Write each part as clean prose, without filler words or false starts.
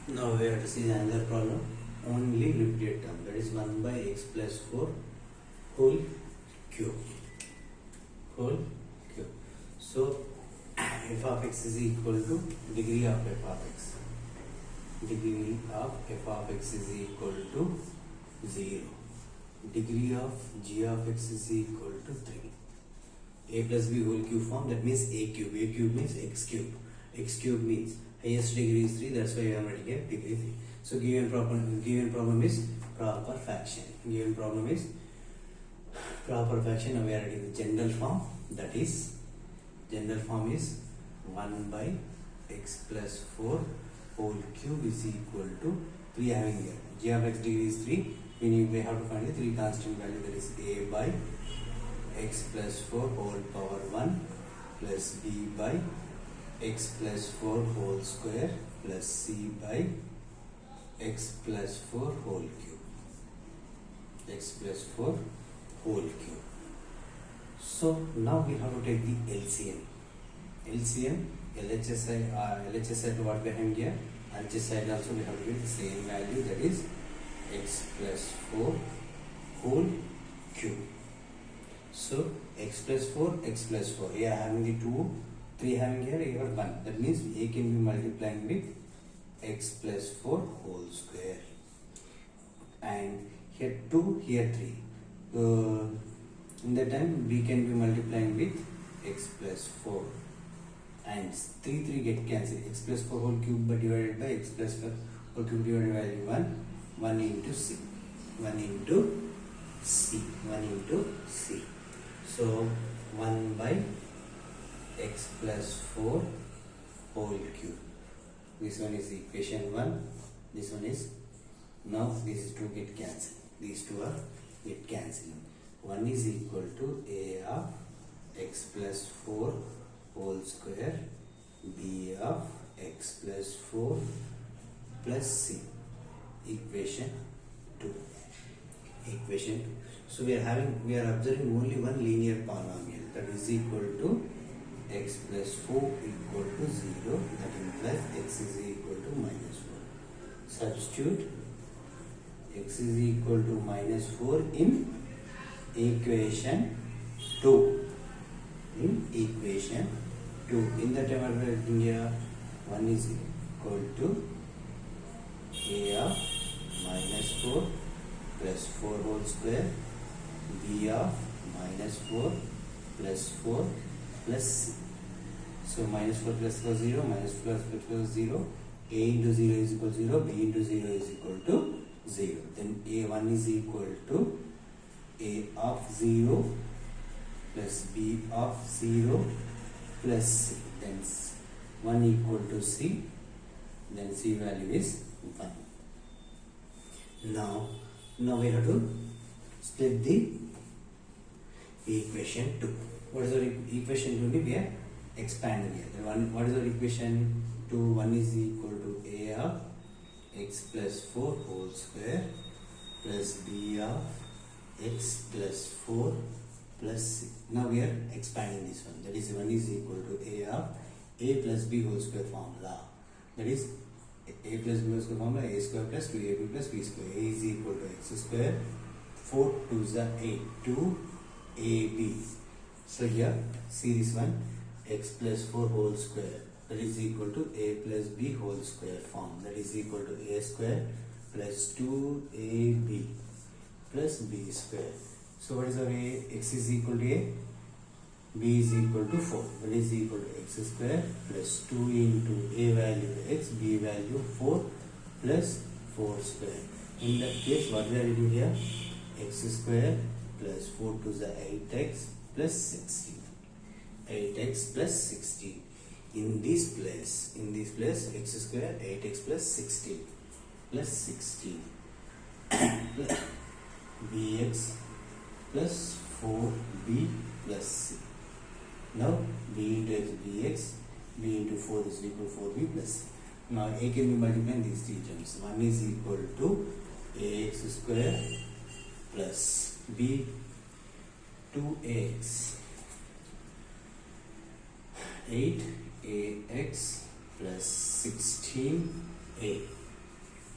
Now we have to see another problem. Only repeated term, that is 1 by x plus 4 whole cube. Whole cube. So f of x is equal to degree of f of x. Degree of f of x is equal to 0. Degree of g of x is equal to 3. A plus b whole cube form, that means a cube. A cube means x cube. X cube means highest degree is 3, that's why I am writing here degree 3. So given problem is proper fraction. Given problem is proper fraction. Now we are writing the general form, that is general form is 1 by x plus 4 whole cube is equal to 3 having here. G of x degree is 3, meaning we have to find the 3 constant value, that is a by x plus 4 whole power 1 plus b by x plus 4 whole square plus c by x plus 4 whole cube. X plus 4 whole cube. So now we have to take the LCM. LCM, LHS side what we have here, LHS side also we have to get the same value, that is x plus 4 whole cube. So x plus 4, x plus 4. Here having the 2, 3 having here, you have 1. That means a can be multiplying with x plus 4 whole square. And here 2, here 3. In that time b can be multiplying with x plus 4. And 3 get cancelled. X plus 4 whole cube but divided by x plus 4 whole cube divided by 1 into c. 1 into c. 1 into c. So 1 by x plus 4 whole cube. This one is equation 1. This one is, now these two get cancelled. These two are get cancelled. 1 is equal to a of x plus 4 whole square, b of x plus 4 plus c. Equation 2. Equation 2. So we are observing only one linear polynomial, that is equal to x plus 4 equal to 0, that implies x is equal to minus 4. Substitute x is equal to minus 4 in equation 2. In equation 2. In the time we are writing here 1 is equal to a of minus 4 plus 4 whole square, b of minus 4 plus 4 plus c. So minus 4 plus 4 0, minus 4 plus 0, a into 0 is equal to 0, b into 0 is equal to 0. Then a1 is equal to a of 0 plus b of 0 plus c. Then 1 equal to c, then c value is 1. Now we have to split the equation 2. What is our equation 2? We are expanding here. What is our equation 2? 1 is equal to a of x plus 4 whole square plus b of x plus 4 plus c. Now we are expanding this one. That is 1 is equal to a of a plus b whole square formula. That is a plus b whole square formula, a square plus 2ab plus b square. A is equal to x square, 4 2s are 8, 2ab. So here see this one, x plus 4 whole square, that is equal to a plus b whole square form, that is equal to a square plus 2ab plus b square. So what is our a? X is equal to a, b is equal to 4, that is equal to x square plus 2 into a value x, b value 4 plus 4 square. In that case what we are doing here, x square plus 4 to the 8x plus 16. 8x plus 16. In this place x square 8x plus 16 plus 16 plus bx plus 4b plus c. Now b into x bx, b into 4 is equal to 4b plus c. Now a can be multiplied in these three terms. 1 is equal to ax square plus b 2ax, 8ax plus 16a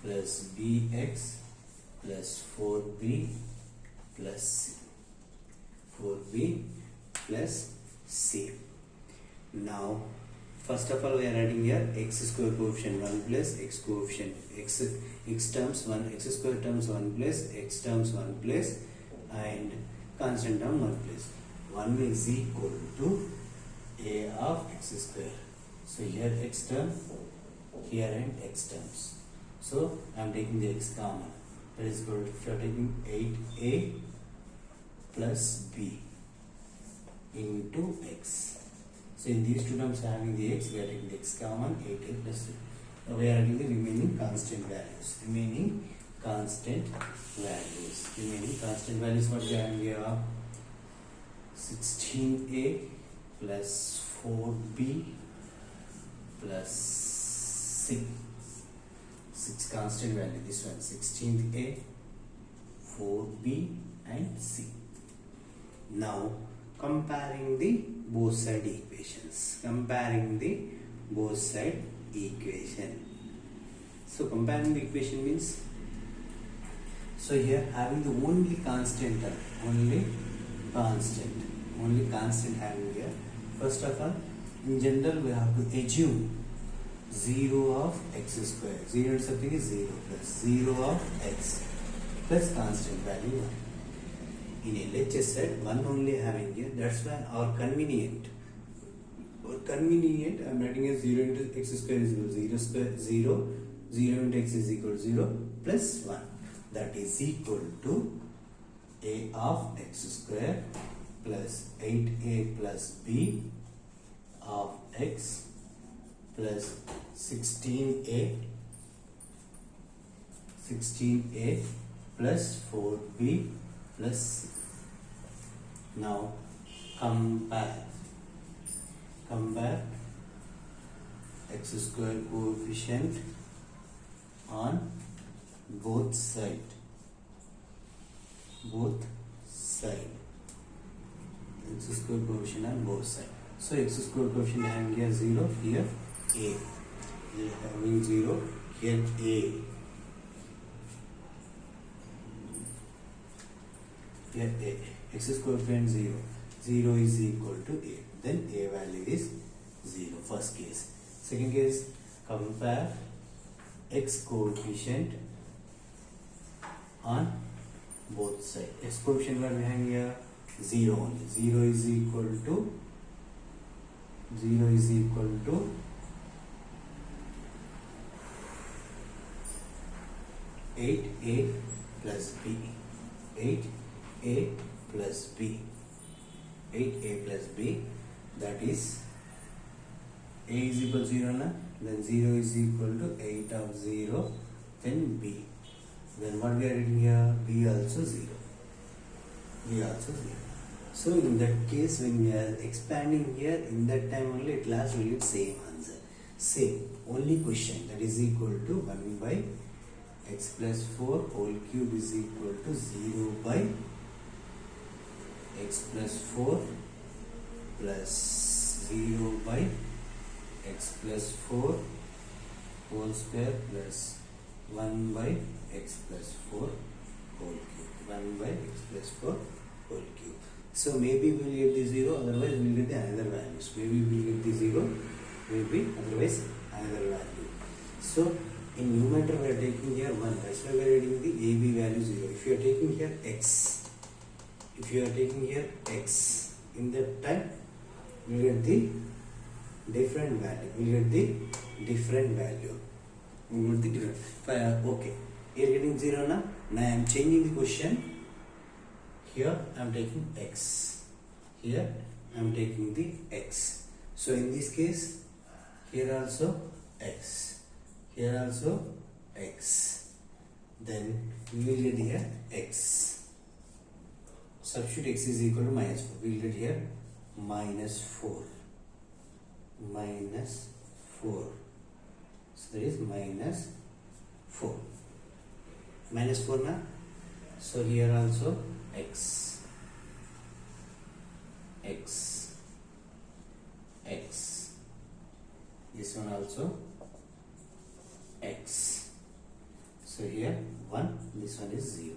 plus bx plus 4b plus c. 4b plus c. Now first of all we are writing here x square coefficient 1 plus x coefficient x terms 1, x square terms 1 plus x terms 1 plus and constant term 1 plus. 1 is equal to a of x square. So here x term, here and x terms. So I am taking the x common. That is equal to, if you are taking 8a plus b into x. So in these two terms having the x, we are taking the x common, 8a plus b. Now we are taking the remaining constant values. Remaining constant values what we have here? 16a plus 4b plus c. 6 constant value. This one 16a, 4b and c. Now comparing the both side equations. So comparing the equation means, so here having the only constant term, only constant having here. First of all, in general we have to assume 0 of x square. 0 into something is 0 plus 0 of x plus constant value 1. In LHS set 1 only having here, that's why our convenient I am writing as 0 into x square is equal to 0 into x is equal to 0 plus 1. That is equal to a of x square plus 8a plus b of x plus 16a plus 4b plus c. Now compare x square coefficient on both side. X square coefficient on both sides. So x square coefficient having here 0, here a. We are having 0, here a. Here a. X square coefficient 0. 0 is equal to a. Then a value is 0. First case. Second case, compare x coefficient on both sides. X coefficient what we have here? 0 only. 0 is equal to 8a plus b. 8a plus b. 8a plus b, that is a is equal to 0 na? Then 0 is equal to 8 of 0, then b. Then what we are writing here? B also 0. So in that case, when we are expanding here, in that time only at last we will get same answer. Same, only question, that is equal to 1 by x plus 4 whole cube is equal to 0 by x plus 4 plus 0 by x plus 4 whole square plus 1 by x plus 4 whole cube. 1 by x plus 4 whole cube. So maybe we will get the 0, otherwise we will get the another values. Maybe we will get the 0, maybe otherwise another value. So in numerator we are taking here 1, that's why we are getting the AB value 0. If you are taking here x, in that time we will get the different value. Okay, here getting 0 now. Now I am changing the question. Here I am taking x. Here I am taking the x. So in this case, here also x. Here also x. Then we will get here x. Substitute x is equal to minus 4. We will get here minus 4. So that is minus 4. Minus 4 na? So here also x. This one also x. So here 1, this one is 0.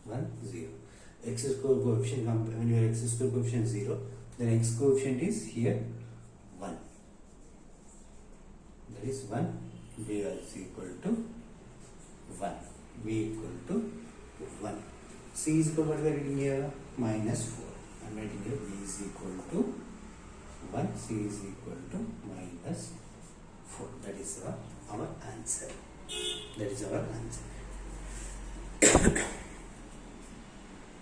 1, 0. X square coefficient, when your x square coefficient is 0, then x coefficient is here 1. That is 1. B is equal to 1. B equal to 1. C is equal to what we are writing here? Minus 4. I am writing here B is equal to 1. C is equal to minus 4. That is our answer. That is our answer.